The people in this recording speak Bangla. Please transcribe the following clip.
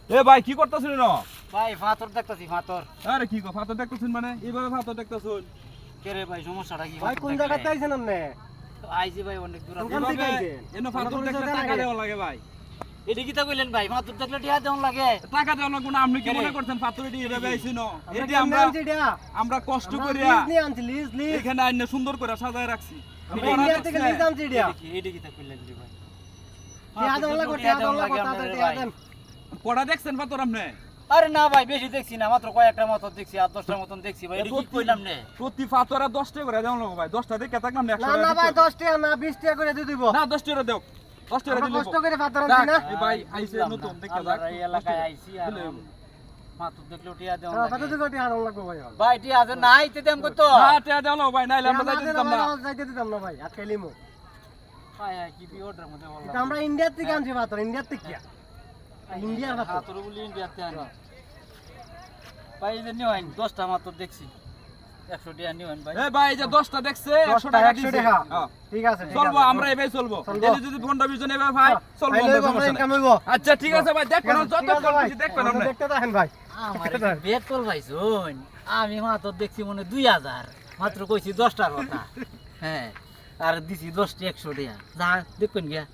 এ ভাই কি করতেছেন না? ভাই ফাতর দেখতাছি ফাতর। আরে কি গো ফাতর দেখতেছেন মানে এইভাবে ফাতর দেখতেছেন? কে রে ভাই সমস্যাটা কি? ভাই কোন জায়গাতে আইছেন আপনি? তো আইজি ভাই অনেক দূর আছে। কোন থেকে আইছেন? এনো ফাতর দেখলে টাকা দেওয়া লাগে ভাই। এডি কিতা কইলেন ভাই? ফাতর দেখলে টিয়া দেন লাগে। টাকা দেওয়া লাগবে না, আপনি কি মনে করছেন ফাতর এটি এভাবে আইছিল? এটি আমরা আনছি এটা। আমরা কষ্ট আমরা করিয়া লিজ নিয়ে আনছি লিজ। এখানে আইনে সুন্দর করে সাজায় রাখছি। আমরা ইন্ডিয়া থেকে লিজ আনছি এটা। এডি কিতা কইলেন রে ভাই? টিয়া দেন লাগবে, টিয়া দেন লাগবে, তাড়াতাড়ি টিয়া দেন। পড়া দেখছেন ফাতর আপনি? আরে না ভাই বেশি দেখছি না, মাত্র কয়েকটা মতন দেখছি, আর 10টার মতন দেখছি ভাই। এডি কি কইলাম নে? প্রতি ফাতরে 10 টাকা করে দেওয়া লাগবে ভাই। 10টা দেখে থাকলাম না 100 না না ভাই 10 টাকা না 20 টাকা করে দিয়ে দিব। না 10 টাকা দেও। 10 টাকা আমরা দিলে কষ্ট করে পাথর আনছি না। এই ভাই আইছে নতুন দেখে যাক। এই এলাকায় আইছি আর ফাতর দেখলে টিয়া দেন হ্যাঁ কত লাগে। টাকা টিয়া দেন লাগবে ভাই। ভাই টিয়া আছে নাই তে দেম কইতো। না টাকা দেওয়া লাগবে ভাই, নাইলে আমরা যাইতে দিতাম না। যাইতে দিতাম না ভাই, আজকে লিমু। ভাই কি বিঅর্ডার মধ্যে বললাম। এটা আমরা ইন্ডিয়া থেকে আনছি পাথর, ইন্ডিয়া থেকে। ইন্ডিয়ার পাথর। ফাতর বলি ইন্ডিয়াতে আনি। ভাই যে নিওয়াইন 10টা মাত্র দেখছি। 100 টাকা নিওয়াইন ভাই। এই ভাই এই যে 10টা দেখছে 100 টাকা টাকা 100 দিছে। টাকা। হ্যাঁ ঠিক আছে ঠিক আছে। চলবো আমরা এভাবে চলবো। চলবো। এই যদি 15-20 জন এভাবে ভাই চলবো তাইলে আমরা আমরা সমস্যা ইনকাম নাই। হইব। আচ্ছা ঠিক আছে ভাই, দেখবেন যত খুশি দেখবেন আপনি। দেখতে দেখেন ভাই। আমার বেতল ভাই শুন, আমি মাত্র দেখছি মনে 2000, মাত্র কইছি 10টার কথা। হ্যাঁ আর দিছি 10টা 100 টাকা। যা দেখুন গিয়া।